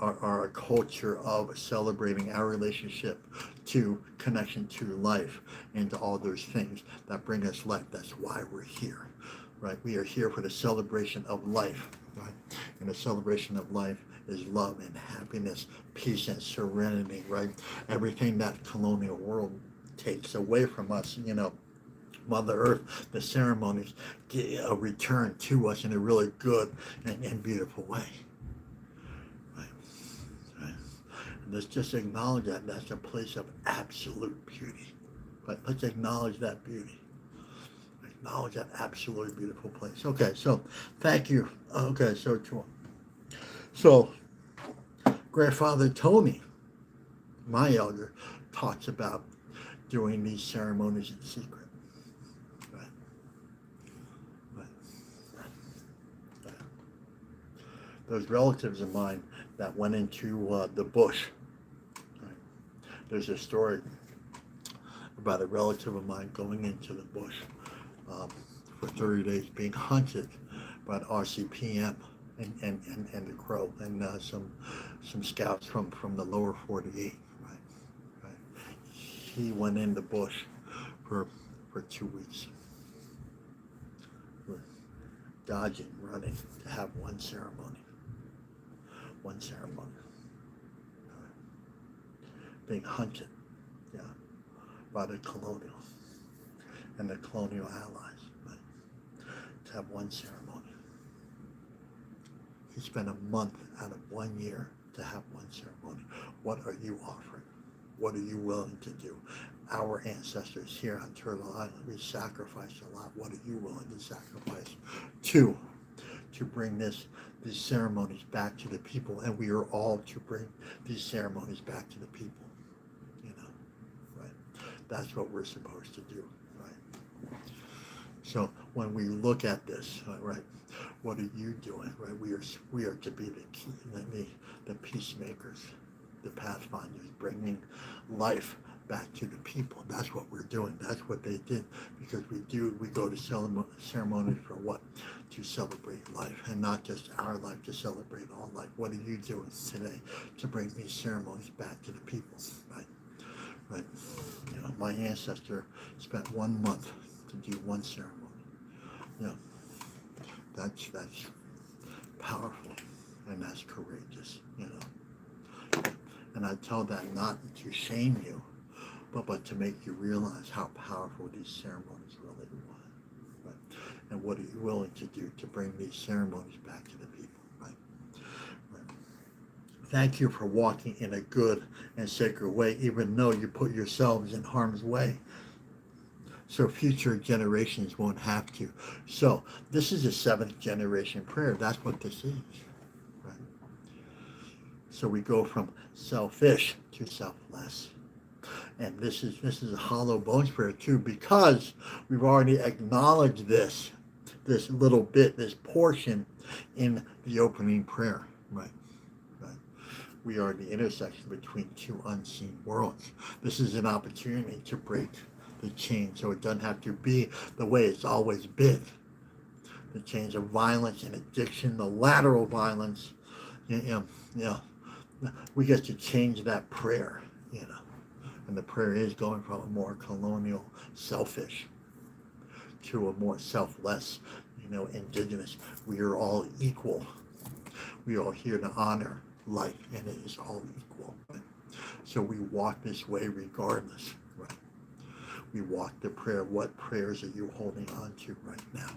are a culture of celebrating our relationship to connection to life and to all those things that bring us life. That's why we're here, right? We are here for the celebration of life, right? And the celebration of life is love and happiness, peace and serenity, right? Everything that colonial world takes away from us, Mother Earth, the ceremonies get a return to us in a really good and beautiful way. Let's just acknowledge that that's a place of absolute beauty. But let's acknowledge that beauty. Acknowledge that absolutely beautiful place. Okay, so thank you. Okay, so Grandfather Tony, my elder, talks about doing these ceremonies in secret. Right. Right. Right. Those relatives of mine that went into the bush. There's a story about a relative of mine going into the bush for 30 days, being hunted by the RCPM and the Crow and some scouts from the lower 48. Right. He went in the bush for 2 weeks, dodging, running to have one ceremony. Being hunted, by the colonials and the colonial allies, right, to have one ceremony. He spent a month out of 1 year to have one ceremony. What are you offering? What are you willing to do? Our ancestors here on Turtle Island, we sacrificed a lot. What are you willing to sacrifice to bring these ceremonies back to the people? And we are all to bring these ceremonies back to the people. That's what we're supposed to do, right? So when we look at this, right, what are you doing, right? We are to be the peacemakers, the pathfinders, bringing life back to the people. That's what we're doing. That's what they did, because we go to ceremonies for what? To celebrate life, and not just our life, to celebrate all life. What are you doing today to bring these ceremonies back to the people, right? Right. My ancestor spent 1 month to do one ceremony. That's powerful, and that's courageous. And And I tell that not to shame you, but to make you realize how powerful these ceremonies really were. Right? And what are you willing to do to bring these ceremonies back to the people? Right? Right. Thank you for walking in a good and sacred way, even though you put yourselves in harm's way, so future generations won't have to. So this is a seventh generation prayer. That's what this is. Right? So we go from selfish to selfless. And this is a hollow bones prayer too, because we've already acknowledged this little bit, this portion in the opening prayer. Right. Right. We are the intersection between two unseen worlds. This is an opportunity to break the chain, so it doesn't have to be the way it's always been. The chains of violence and addiction, the lateral violence. You know, we get to change that prayer. And the prayer is going from a more colonial, selfish, to a more selfless, indigenous. We are all equal. We are all here to honor life, and it is all equal. Right? So we walk this way regardless. Right? We walk the prayer. What prayers are you holding on to right now?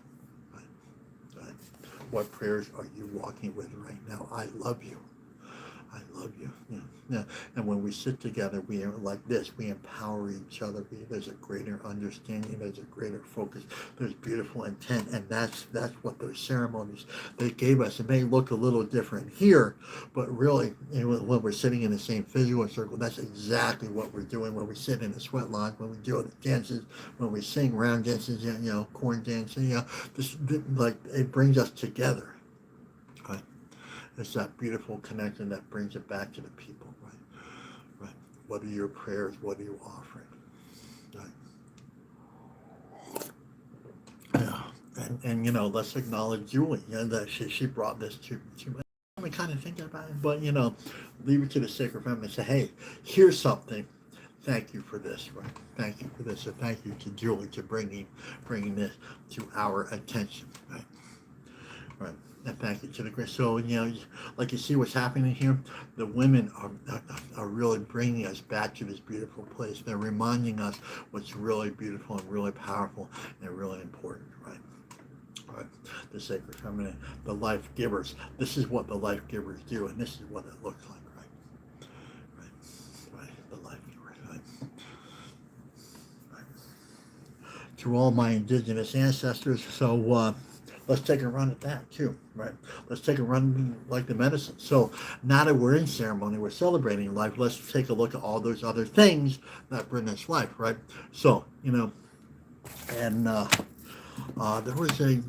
Right? Right? What prayers are you walking with right now? I love you. I love you. Yeah. And when we sit together, we are like this. We empower each other. There's a greater understanding. There's a greater focus. There's beautiful intent, and that's what those ceremonies they gave us. It may look a little different here, but really, when we're sitting in the same physical circle, that's exactly what we're doing. When we sit in the sweat lodge, when we do the dances, when we sing round dances, corn dancing, like it brings us together. Right? It's that beautiful connection that brings it back to the people, right? Right. What are your prayers? What are you offering? Right. Yeah. And let's acknowledge Julie. That she brought this to me. I'm kind of thinking about it, but leave it to the sacred feminine and say, hey, here's something. Thank you for this, right? Thank you for this. So thank you to Julie to bringing this to our attention, right? Right. And thank you to the great. So, like you see what's happening here, the women are really bringing us back to this beautiful place. They're reminding us what's really beautiful and really powerful and really important, right? Right. The sacred feminine, the life givers. This is what the life givers do, and this is what it looks like, right? Right. Right. The life givers, right? Right. To all my indigenous ancestors, so let's take a run at that too, right? Let's take a run like the medicine. So now that we're in ceremony, we're celebrating life. Let's take a look at all those other things that bring us life, right? So and there was a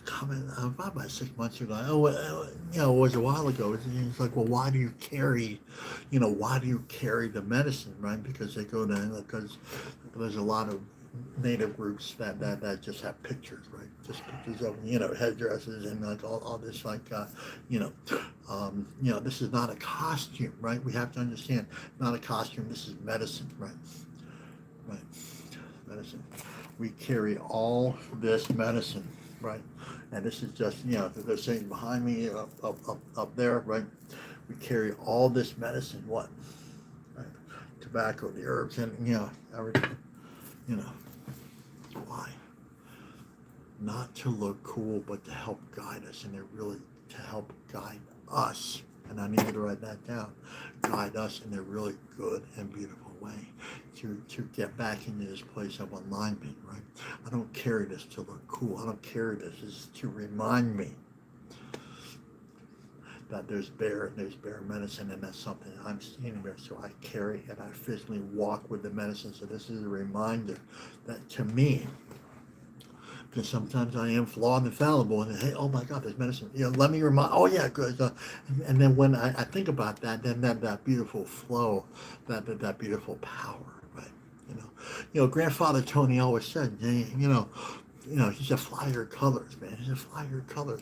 comment about 6 months ago. It was a while ago. It's like, well, why do you carry the medicine, right? Because because there's a lot of native groups that just have pictures, right? Just pictures of headdresses and like all this this is not a costume, right? We have to understand, not a costume. This is medicine, right? Right, medicine. We carry all this medicine, right? And this is just they're saying behind me up there, right? We carry all this medicine. What? Right? Tobacco, the herbs, and everything. Why? Not to look cool, but to help guide us, and they're really to help guide us. And I need you to write that down. Guide us in a really good and beautiful way to get back into this place of alignment, right? I don't carry this to look cool. I don't carry this. This is to remind me that there's bear medicine, and that's something I'm standing there. So I carry and I physically walk with the medicine. So this is a reminder that to me, because sometimes I am flawed and fallible, and hey, oh my God, there's medicine. Let me remind. Oh yeah, good. And then when I think about that, then that beautiful flow, that beautiful power, right? Grandfather Tony always said, he said, fly your colors, man. He said, fly your colors.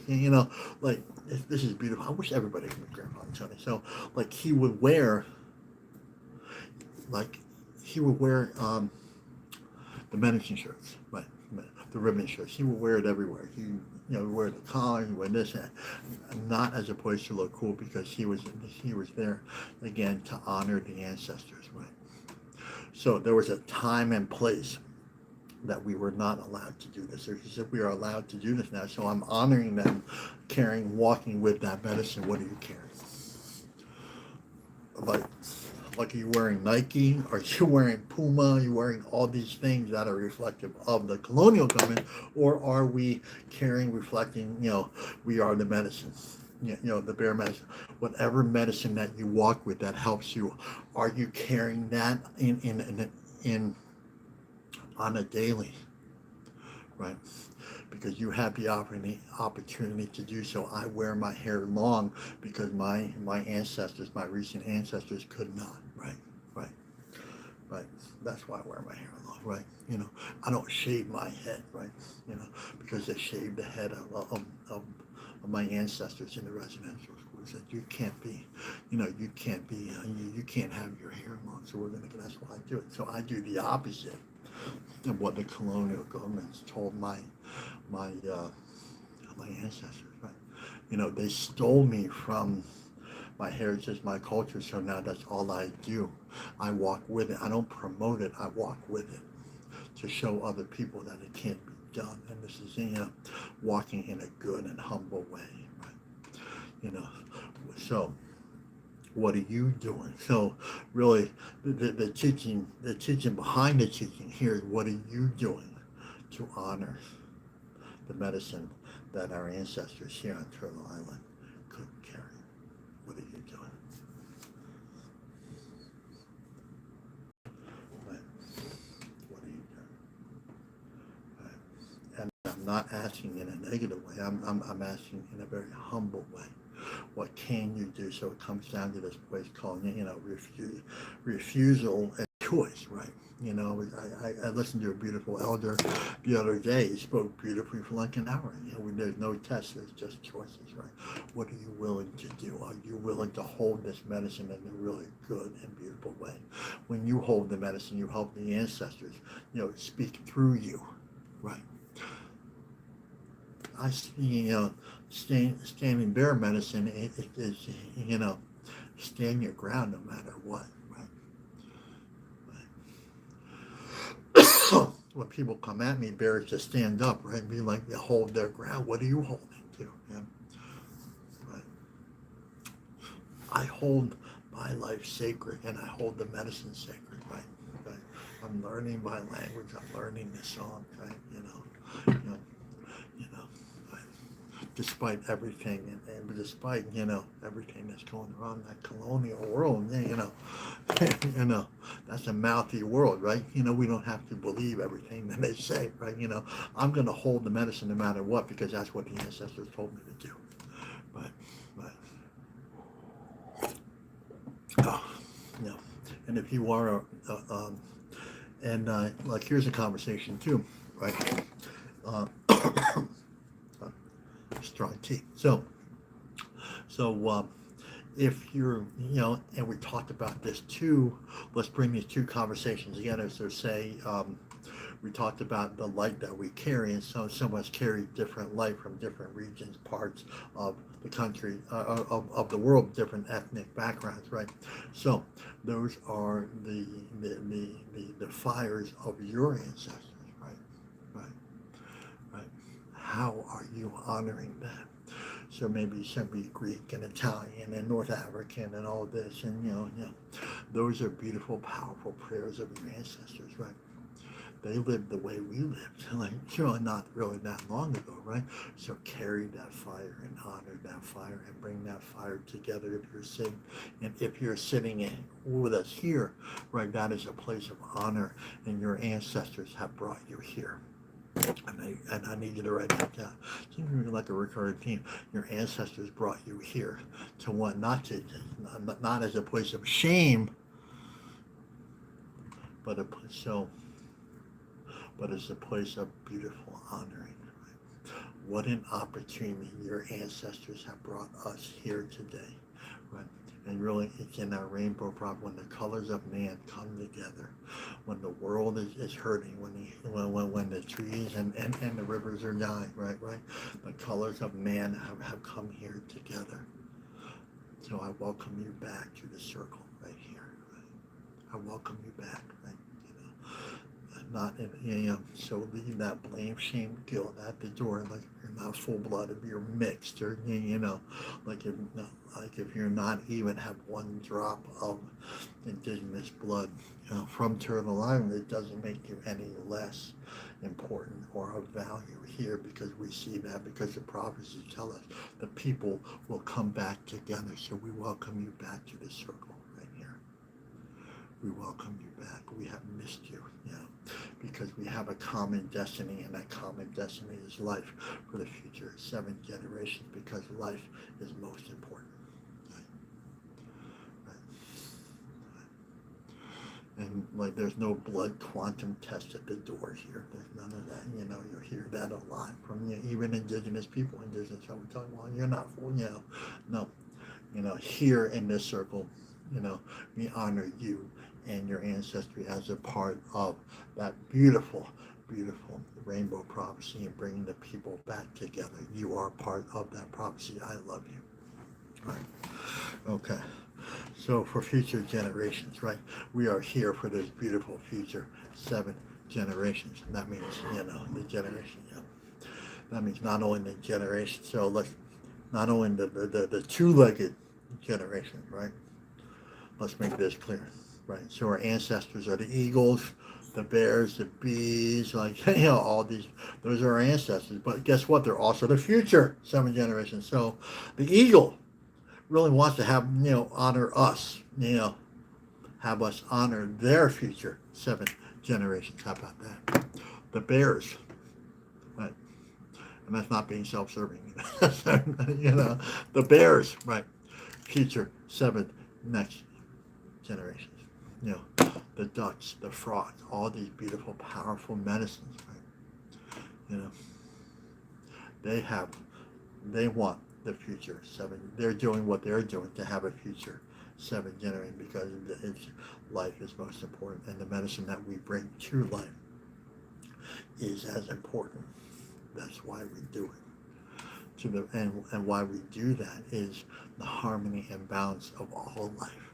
Like this is beautiful. I wish everybody could meet Grandfather Tony. So like he would wear the medicine shirts, right? The ribbon shirts. He would wear it everywhere. you wear the collar, you wear this, not as a place to look cool, because he was there again to honor the ancestors, right? So there was a time and place that we were not allowed to do this. He said we are allowed to do this now. So I'm honoring them, walking with that medicine. What are you carrying? Like are you wearing Nike? Are you wearing Puma? Are you wearing all these things that are reflective of the colonial government? Or are we reflecting, we are the medicine? The bear medicine, whatever medicine that you walk with that helps you. Are you carrying that in on a daily, right? Because you have the opportunity to do so. I wear my hair long because my ancestors, my recent ancestors, could not, right. That's why I wear my hair long, right? I don't shave my head, right? Because they shaved the head of my ancestors in the residential schools. That you can't be, you can't have your hair long. So that's why I do it. So I do the opposite of what the colonial governments told my ancestors, right? They stole me from my heritage, my culture, so now that's all I do. I walk with it. I don't promote it. I walk with it to show other people that it can't be done. And this is, walking in a good and humble way, right? So what are you doing? So really, the teaching behind the teaching here is, what are you doing to honor the medicine that our ancestors here on Turtle Island could carry? What are you doing? Right. What are you doing? Right. And I'm not asking in a negative way. I'm asking in a very humble way. What can you do? So it comes down to this place called, refusal and choice, right? I listened to a beautiful elder the other day. He spoke beautifully for like an hour. There's no test, there's just choices, right? What are you willing to do? Are you willing to hold this medicine in a really good and beautiful way? When you hold the medicine, you help the ancestors, speak through you, right? I see, standing bear medicine is, stand your ground no matter what, right? When people come at me, bears just stand up, right? Be like, they hold their ground. What are you holding to? Yeah? Right. I hold my life sacred, and I hold the medicine sacred, right? I'm learning my language. I'm learning the song, right? Despite everything, and despite everything that's going on in that colonial world, that's a mouthy world, right? We don't have to believe everything that they say, right? I'm going to hold the medicine no matter what, because that's what the ancestors told me to do, but and if you are like, here's a conversation too, right? Strong tea. So if you're, and we talked about this too, let's bring these two conversations together. So say, we talked about the light that we carry, and so some of us carry different light from different regions, parts of the country, of the world, different ethnic backgrounds, right? So those are the fires of your ancestors, right? How are you honoring that? So maybe some be Greek and Italian and North African and all this, and those are beautiful, powerful prayers of your ancestors, right? They lived the way we lived, like, not really that long ago, right? So carry that fire and honor that fire and bring that fire together if you're sitting with us here, right? That is a place of honor, and your ancestors have brought you here. And I need you to write that down. It's even like a recurring theme. Your ancestors brought you here to what? Not as a place of shame, but as a place of beautiful honoring. Right? What an opportunity your ancestors have brought us here today, right? And really, it's in our rainbow prop when the colors of man come together, when the world is hurting, when the trees and the rivers are dying, right? The colors of man have come here together. So I welcome you back to the circle right here. Right? I welcome you back, right? Not so leave that blame, shame, guilt at the door. Like if you're not full blooded, you're mixed, or like if you're not even have one drop of indigenous blood, from Turtle Island, it doesn't make you any less important or of value here, because we see that, because the prophecies tell us the people will come back together. So we welcome you back to the circle right here. We welcome you back. We have missed you, because we have a common destiny, and that common destiny is life for the future 7 generations, because life is most important. Right? And like, there's no blood quantum test at the door here. There's none of that. You'll hear that a lot from even indigenous people. Indigenous, I'm talking, well, you're not full, no. Here in this circle, we honor you and your ancestry as a part of that beautiful, beautiful rainbow prophecy, and bringing the people back together. You are part of that prophecy. I love you. All right. Okay. So for future generations, right? We are here for this beautiful future 7 generations. That means, the generation. That means not only the generation. So not only the 2-legged generation, right? Let's make this clear, right? So our ancestors are the eagles, the bears, the bees, all these, those are our ancestors. But guess what? They're also the future 7 generations. So the eagle really wants to have, honor us, have us honor their future 7 generations. How about that? The bears, right? And that's not being self-serving. The bears, right? Future 7 next generations. The ducks, the frogs, all these beautiful, powerful medicines, right? They want the future 7. They're doing what they're doing to have a future 7 generations, because life is most important, and the medicine that we bring to life is as important. That's why we do it. And why we do that is the harmony and balance of all life.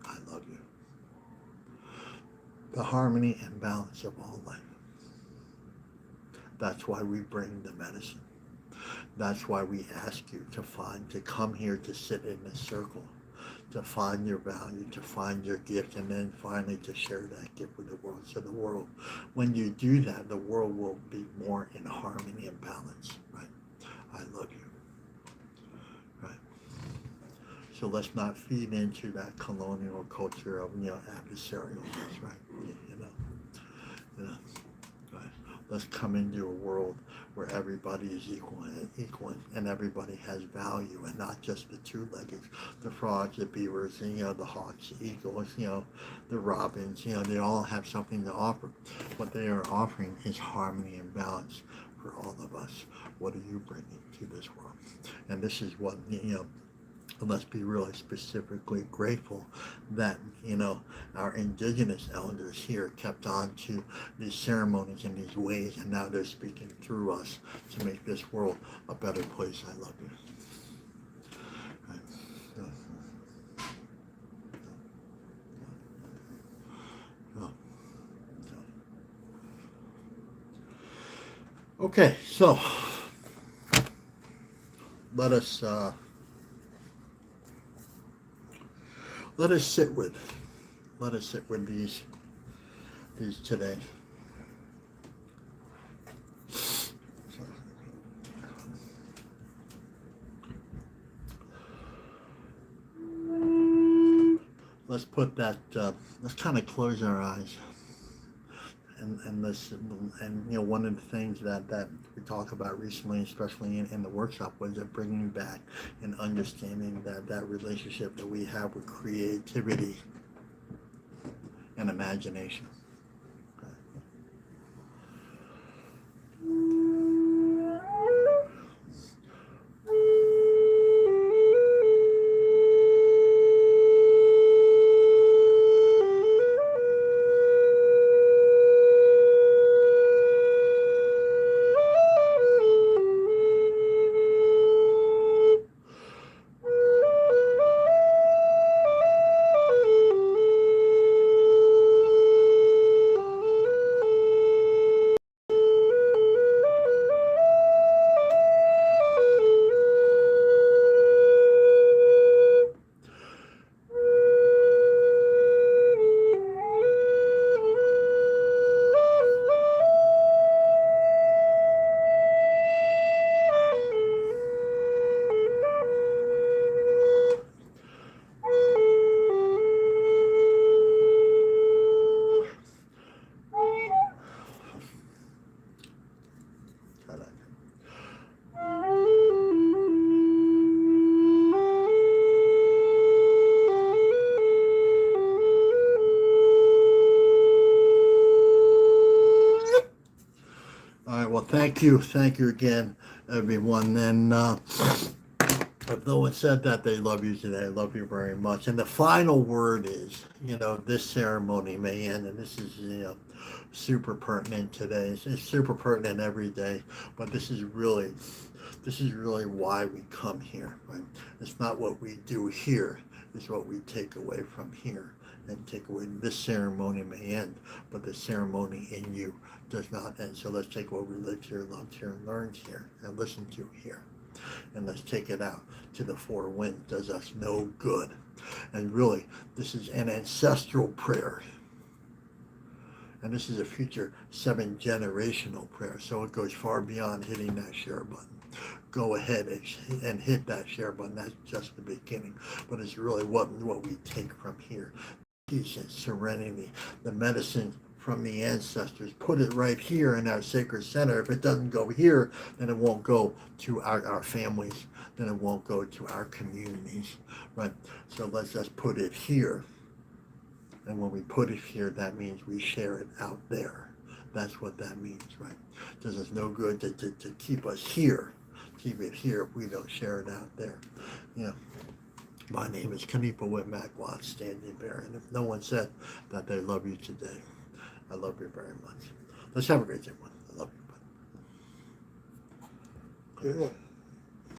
I love you. The harmony and balance of all life. That's why we bring the medicine. That's why we ask you to come here, to sit in this circle, to find your value, to find your gift, and then finally to share that gift with the world. So the world, when you do that, the world will be more in harmony and balance, right? I love you, right? So let's not feed into that colonial culture of, adversarialness, right? Right? Let's come into a world where everybody is equal, and everybody has value, and not just the 2-legged, the frogs, the beavers, the hawks, the eagles, the robins, they all have something to offer. What they are offering is harmony and balance for all of us. What are you bringing to this world? And this is what, let's be really specifically grateful that, our indigenous elders here kept on to these ceremonies and these ways, and now they're speaking through us to make this world a better place. I love you. Okay, so let us sit with these today. Let's put that. Let's kind of close our eyes, and listen. And one of the things that we talked about recently, especially in the workshop, was that bringing back and understanding that relationship that we have with creativity and imagination. thank you again, everyone. And if no one said that they love you today, I love you very much. And the final word is, this ceremony may end, and this is, super pertinent today. It's super pertinent every day, but this is really why we come here, right? It's not what we do here, it's what we take away from here. And take away. This ceremony may end, but the ceremony in you does not end. So let's take what we lived here, loved here, and learned here, and listened to here, and let's take it out to the four winds. Does us no good. And really, this is an ancestral prayer, and this is a future 7-generational prayer. So it goes far beyond hitting that share button. Go ahead and hit that share button. That's just the beginning, but it's really what we take from here. Peace and serenity, the medicine from the ancestors. Put it right here in our sacred center. If it doesn't go here, then it won't go to our families, then it won't go to our communities, right? So let's just put it here. And when we put it here, that means we share it out there. That's what that means, right? Does us no good to keep us here, keep it here if we don't share it out there. My name is Kanipa Whitmack Watts, Standing Bear, and if no one said that they love you today, I love you very much. Let's have a great day, one. I love you. Yeah.